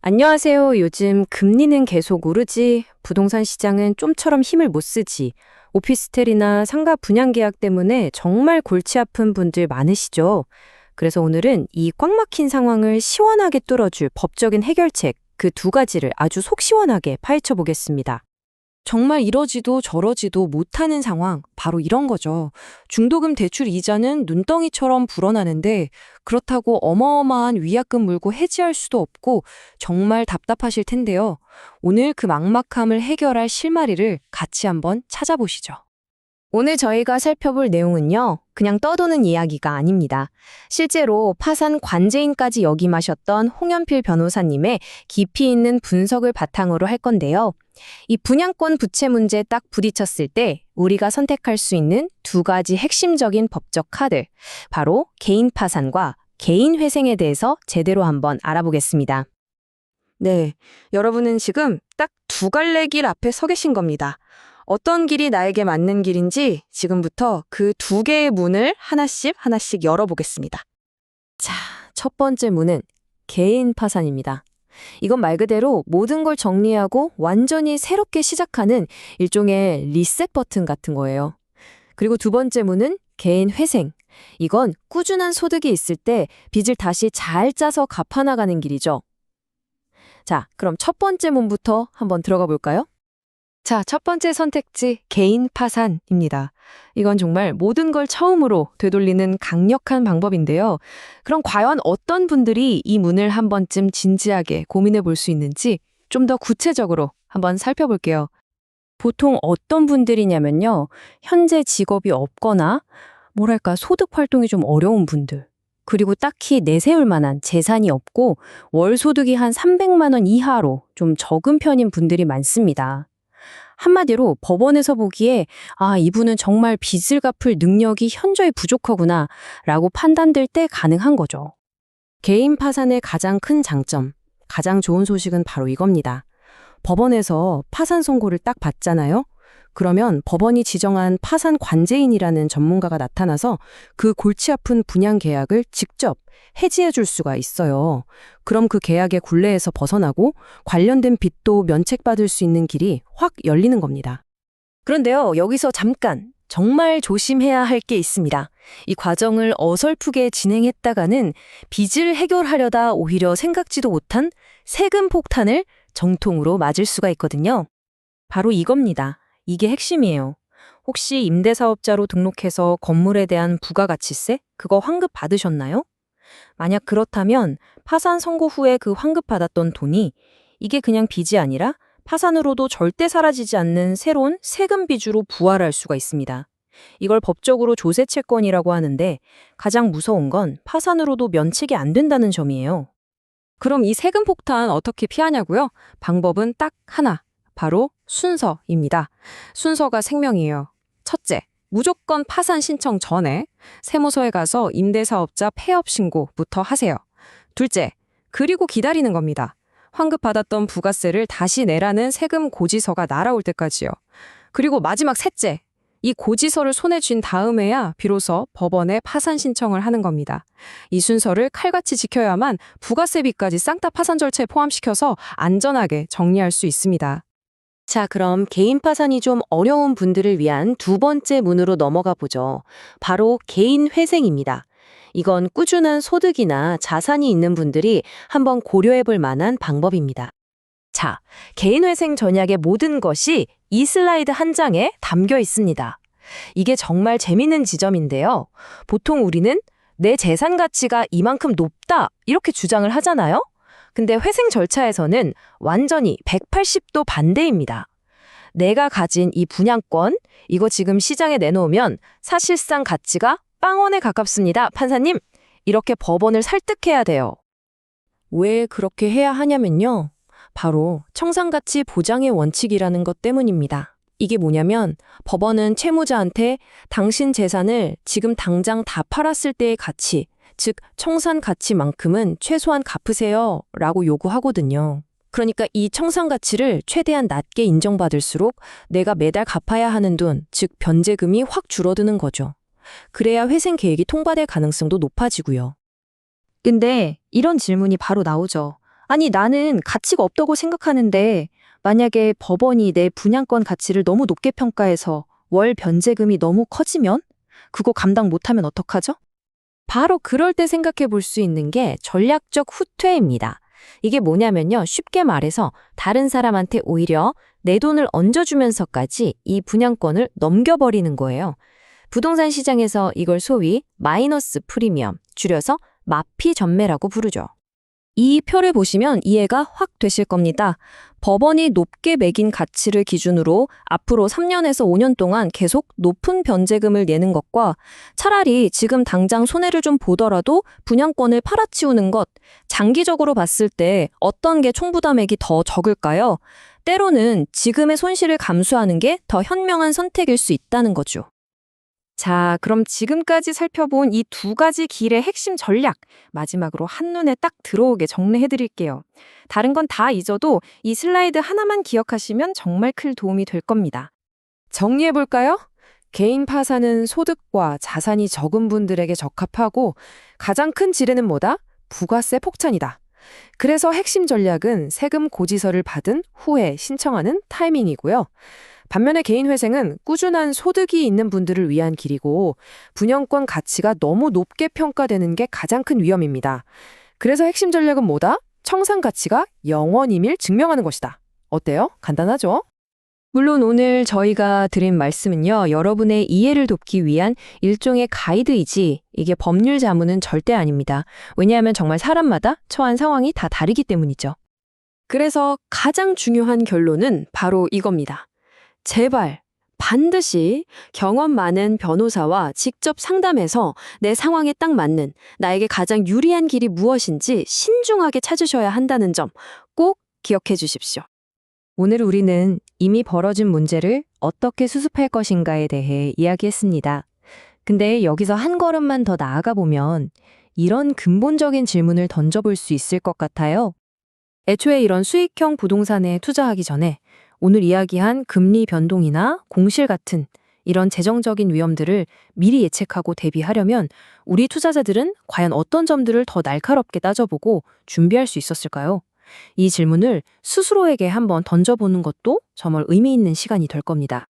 안녕하세요. 요즘 금리는 계속 오르지, 부동산 시장은 좀처럼 힘을 못 쓰지, 오피스텔이나 상가 분양 계약 때문에 정말 골치 아픈 분들 많으시죠? 그래서 오늘은 이 꽉 막힌 상황을 시원하게 뚫어줄 법적인 해결책, 그 두 가지를 아주 속 시원하게 파헤쳐 보겠습니다. 정말 이러지도 저러지도 못하는 상황, 바로 이런 거죠. 중도금 대출 이자는 눈덩이처럼 불어나는데 그렇다고 어마어마한 위약금 물고 해지할 수도 없고 정말 답답하실 텐데요. 오늘 그 막막함을 해결할 실마리를 같이 한번 찾아보시죠. 오늘 저희가 살펴볼 내용은요, 그냥 떠도는 이야기가 아닙니다. 실제로 파산 관제인까지 역임하셨던 홍연필 변호사님의 깊이 있는 분석을 바탕으로 할 건데요. 이 분양권 부채 문제 딱 부딪혔을 때 우리가 선택할 수 있는 두 가지 핵심적인 법적 카드, 바로 개인 파산과 개인 회생에 대해서 제대로 한번 알아보겠습니다. 네, 여러분은 지금 딱 두 갈래 길 앞에 서 계신 겁니다. 어떤 길이 나에게 맞는 길인지 지금부터 그 두 개의 문을 하나씩 하나씩 열어보겠습니다. 자, 첫 번째 문은 개인 파산입니다. 이건 말 그대로 모든 걸 정리하고 완전히 새롭게 시작하는 일종의 리셋 버튼 같은 거예요. 그리고 두 번째 문은 개인 회생. 이건 꾸준한 소득이 있을 때 빚을 다시 잘 짜서 갚아나가는 길이죠. 자, 그럼 첫 번째 문부터 한번 들어가 볼까요? 자, 첫 번째 선택지 개인 파산입니다. 이건 정말 모든 걸 처음으로 되돌리는 강력한 방법인데요. 그럼 과연 어떤 분들이 이 문을 한 번쯤 진지하게 고민해 볼 수 있는지 좀 더 구체적으로 한번 살펴볼게요. 보통 어떤 분들이냐면요. 현재 직업이 없거나 뭐랄까 소득 활동이 좀 어려운 분들. 그리고 딱히 내세울 만한 재산이 없고 월 소득이 한 300만 원 이하로 좀 적은 편인 분들이 많습니다. 한마디로 법원에서 보기에 이분은 정말 빚을 갚을 능력이 현저히 부족하구나 라고 판단될 때 가능한 거죠. 개인 파산의 가장 큰 장점, 가장 좋은 소식은 바로 이겁니다. 법원에서 파산 선고를 딱 받잖아요. 그러면 법원이 지정한 파산 관제인이라는 전문가가 나타나서 그 골치 아픈 분양 계약을 직접 해지해 줄 수가 있어요. 그럼 그 계약의 굴레에서 벗어나고 관련된 빚도 면책받을 수 있는 길이 확 열리는 겁니다. 그런데요, 여기서 잠깐 정말 조심해야 할 게 있습니다. 이 과정을 어설프게 진행했다가는 빚을 해결하려다 오히려 생각지도 못한 세금 폭탄을 정통으로 맞을 수가 있거든요. 바로 이겁니다. 이게 핵심이에요. 혹시 임대사업자로 등록해서 건물에 대한 부가가치세? 그거 환급 받으셨나요? 만약 그렇다면 파산 선고 후에 그 환급받았던 돈이 이게 그냥 빚이 아니라 파산으로도 절대 사라지지 않는 새로운 세금 빚으로 부활할 수가 있습니다. 이걸 법적으로 조세채권이라고 하는데 가장 무서운 건 파산으로도 면책이 안 된다는 점이에요. 그럼 이 세금 폭탄 어떻게 피하냐고요? 방법은 딱 하나. 바로 순서입니다. 순서가 생명이에요. 첫째, 무조건 파산 신청 전에 세무서에 가서 임대사업자 폐업 신고부터 하세요. 둘째, 그리고 기다리는 겁니다. 환급받았던 부가세를 다시 내라는 세금 고지서가 날아올 때까지요. 그리고 마지막 셋째, 이 고지서를 손에 쥔 다음에야 비로소 법원에 파산 신청을 하는 겁니다. 이 순서를 칼같이 지켜야만 부가세비까지 쌍따 파산 절차에 포함시켜서 안전하게 정리할 수 있습니다. 자, 그럼 개인 파산이 좀 어려운 분들을 위한 두 번째 문으로 넘어가 보죠. 바로 개인 회생입니다. 이건 꾸준한 소득이나 자산이 있는 분들이 한번 고려해 볼 만한 방법입니다. 자, 개인 회생 전략의 모든 것이 이 슬라이드 한 장에 담겨 있습니다. 이게 정말 재밌는 지점인데요. 보통 우리는 내 재산 가치가 이만큼 높다 이렇게 주장을 하잖아요. 근데 회생 절차에서는 완전히 180도 반대입니다. 내가 가진 이 분양권, 이거 지금 시장에 내놓으면 사실상 가치가 빵원에 가깝습니다. 판사님, 이렇게 법원을 설득해야 돼요. 왜 그렇게 해야 하냐면요. 바로 청산가치 보장의 원칙이라는 것 때문입니다. 이게 뭐냐면 법원은 채무자한테 당신 재산을 지금 당장 다 팔았을 때의 가치, 즉 청산 가치만큼은 최소한 갚으세요 라고 요구하거든요. 그러니까 이 청산 가치를 최대한 낮게 인정받을수록 내가 매달 갚아야 하는 돈, 즉 변제금이 확 줄어드는 거죠. 그래야 회생 계획이 통과될 가능성도 높아지고요. 근데 이런 질문이 바로 나오죠. 아니, 나는 가치가 없다고 생각하는데 만약에 법원이 내 분양권 가치를 너무 높게 평가해서 월 변제금이 너무 커지면 그거 감당 못하면 어떡하죠? 바로 그럴 때 생각해 볼 수 있는 게 전략적 후퇴입니다. 이게 뭐냐면요. 쉽게 말해서 다른 사람한테 오히려 내 돈을 얹어주면서까지 이 분양권을 넘겨버리는 거예요. 부동산 시장에서 이걸 소위 마이너스 프리미엄, 줄여서 마피 전매라고 부르죠. 이 표를 보시면 이해가 확 되실 겁니다. 법원이 높게 매긴 가치를 기준으로 앞으로 3년에서 5년 동안 계속 높은 변제금을 내는 것과 차라리 지금 당장 손해를 좀 보더라도 분양권을 팔아치우는 것, 장기적으로 봤을 때 어떤 게 총부담액이 더 적을까요? 때로는 지금의 손실을 감수하는 게 더 현명한 선택일 수 있다는 거죠. 자, 그럼 지금까지 살펴본 이 두 가지 길의 핵심 전략, 마지막으로 한눈에 딱 들어오게 정리해 드릴게요. 다른 건 다 잊어도 이 슬라이드 하나만 기억하시면 정말 큰 도움이 될 겁니다. 정리해 볼까요? 개인 파산은 소득과 자산이 적은 분들에게 적합하고 가장 큰 지뢰는 뭐다? 부가세 폭탄이다. 그래서 핵심 전략은 세금 고지서를 받은 후에 신청하는 타이밍이고요. 반면에 개인 회생은 꾸준한 소득이 있는 분들을 위한 길이고 분양권 가치가 너무 높게 평가되는 게 가장 큰 위험입니다. 그래서 핵심 전략은 뭐다? 청산 가치가 0원임을 증명하는 것이다. 어때요? 간단하죠? 물론 오늘 저희가 드린 말씀은요, 여러분의 이해를 돕기 위한 일종의 가이드이지 이게 법률 자문은 절대 아닙니다. 왜냐하면 정말 사람마다 처한 상황이 다 다르기 때문이죠. 그래서 가장 중요한 결론은 바로 이겁니다. 제발 반드시 경험 많은 변호사와 직접 상담해서 내 상황에 딱 맞는 나에게 가장 유리한 길이 무엇인지 신중하게 찾으셔야 한다는 점 꼭 기억해 주십시오. 오늘 우리는 이미 벌어진 문제를 어떻게 수습할 것인가에 대해 이야기했습니다. 근데 여기서 한 걸음만 더 나아가 보면 이런 근본적인 질문을 던져볼 수 있을 것 같아요. 애초에 이런 수익형 부동산에 투자하기 전에 오늘 이야기한 금리 변동이나 공실 같은 이런 재정적인 위험들을 미리 예측하고 대비하려면 우리 투자자들은 과연 어떤 점들을 더 날카롭게 따져보고 준비할 수 있었을까요? 이 질문을 스스로에게 한번 던져보는 것도 정말 의미 있는 시간이 될 겁니다.